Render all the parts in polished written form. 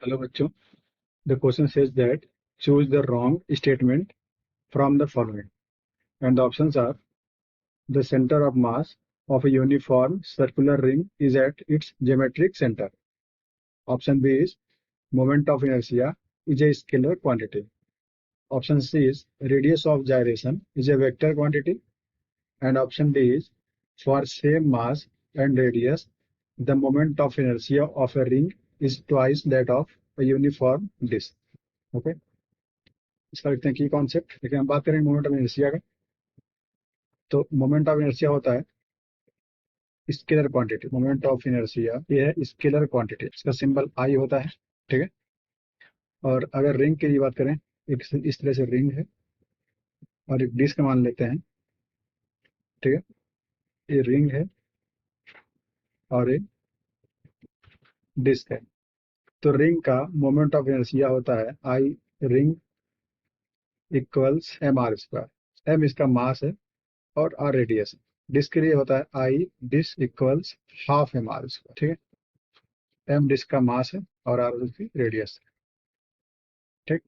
Hello बच्चों, the question says that choose the wrong statement from the following, and the options are: the center of mass of a uniform circular ring is at its geometric center. Option B is: moment of inertia is a scalar quantity. Option C is: radius of gyration is a vector quantity. And option D is: for same mass and radius, the moment of inertia of a ring is twice that of a uniform disk. Okay, इसका लिखते हैं की concept. लेकिन हम बात करें moment of inertia का, तो मोमेंट ऑफ इनर्शिया होता है scalar quantity. Moment of inertia ये है स्केलर क्वांटिटी, इसका सिंबल आई होता है। ठीक है। और अगर रिंग की बात करें, एक इस तरह से रिंग है और एक डिस्क मान लेते हैं। ठीक है, ये रिंग है और एक डिस्क है। तो रिंग का मोमेंट ऑफ इनर्शिया होता है I ring equals M R square. M इसका मास है और आर रेडियस है। डिस्क के लिए होता है I disc equals half M R square. ठीक है, एम डिस्क का मास है और आर उसकी रेडियस है। ठीक,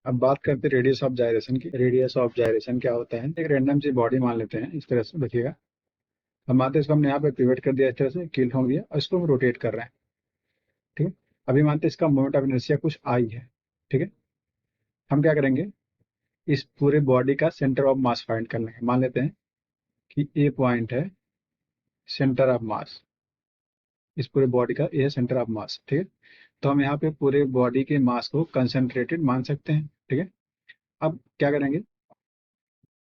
अब बात करते हैं रेडियस ऑफ जायरेशन की। रेडियस ऑफ जायरेशन क्या होता है? एक रैंडम सी बॉडी मान लेते हैं इस तरह से, देखिएगा। हम मानते हैं इसको हमने यहाँ पे पिवट कर दिया, इस तरह से कील ठोक दिया और इसको हम रोटेट कर रहे हैं। ठीक है, अभी मानते हैं इसका मोमेंट ऑफ इनर्शिया कुछ आई है। ठीक है, हम क्या करेंगे, इस पूरे बॉडी का सेंटर ऑफ मास फाइंड कर लेंगे। मान लेते हैं कि ए पॉइंट है सेंटर ऑफ मास, इस पूरे बॉडी का ए है सेंटर ऑफ मास। ठीक है, तो हम यहाँ पे पूरे बॉडी के मास को कंसेंट्रेटेड मान सकते हैं। ठीक है, अब क्या करेंगे,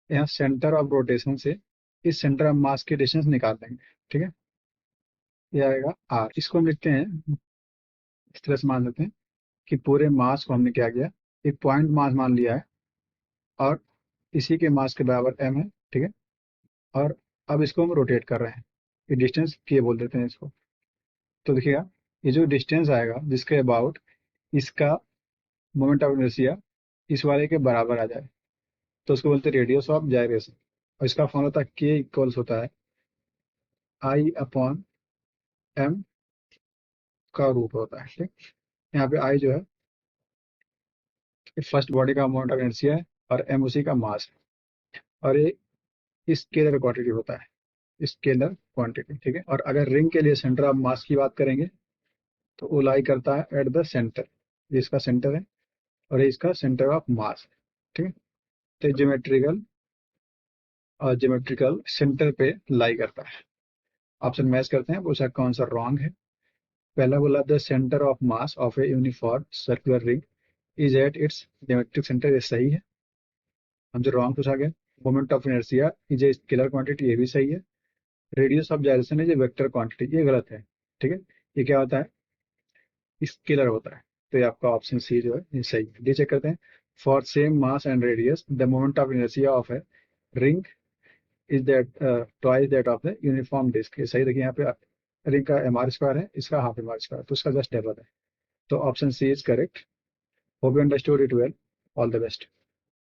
यहाँ सेंटर ऑफ रोटेशन से इस सेंटर ऑफ मास की डिस्टेंस निकाल देंगे। ठीक है, ये आएगा आर। इसको हम लिखते हैं इस तरह से, मान लेते हैं कि पूरे मास को हमने क्या किया, एक पॉइंट मास मान लिया है और इसी के मास के बराबर एम है। ठीक है, और अब इसको हम रोटेट कर रहे हैं, ये डिस्टेंस के बोल देते हैं इसको। तो देखिएगा, ये जो डिस्टेंस आएगा जिसके अबाउट इसका मोमेंट ऑफ इनर्शिया इस वाले के बराबर आ जाए, तो उसको बोलते हैं रेडियस ऑफ जायरेशन। और इसका फॉर्मूला होता है के इक्वल्स होता है आई अपॉन एम का रूट होता है। ठीक, यहाँ पे आई जो है फर्स्ट बॉडी का मोमेंट ऑफ इनर्शिया है और एम उसी का मास है, और ये स्केलर क्वांटिटी होता है, स्केलर क्वांटिटी। ठीक है, और अगर रिंग के लिए सेंटर ऑफ मास की बात करेंगे तो वो लाई करता है एट द सेंटर। ये इसका सेंटर है और ये इसका सेंटर ऑफ मास है। ठीक है, तो ज्योमेट्रिकल सेंटर पे लाई करता है। ऑप्शन मैच करते हैं, पूछा कौन सा रॉन्ग है। पहला बोला the centre of mass of a uniform circular ring is at its geometric centre, ये सही है। हमसे रॉन्ग पूछा गया। Moment of inertia is a scalar quantity, ये भी सही है। Radius of gyration is a vector quantity, ये गलत है। ठीक है, ये क्या होता है, स्केलर होता है। तो ये आपका ऑप्शन सी जो है ये सही है। डी चेक करते हैं। For same mass and radius the moment of inertia of a ring is that twice that of the uniform disc, ये सही। देखिए यहाँ पे रिंग का एम आर स्क्वायर है, इसका हाफ एम आर स्क्वायर, तो इसका जस्ट डबल है। तो option C is correct. Hope you understood it well. All the best.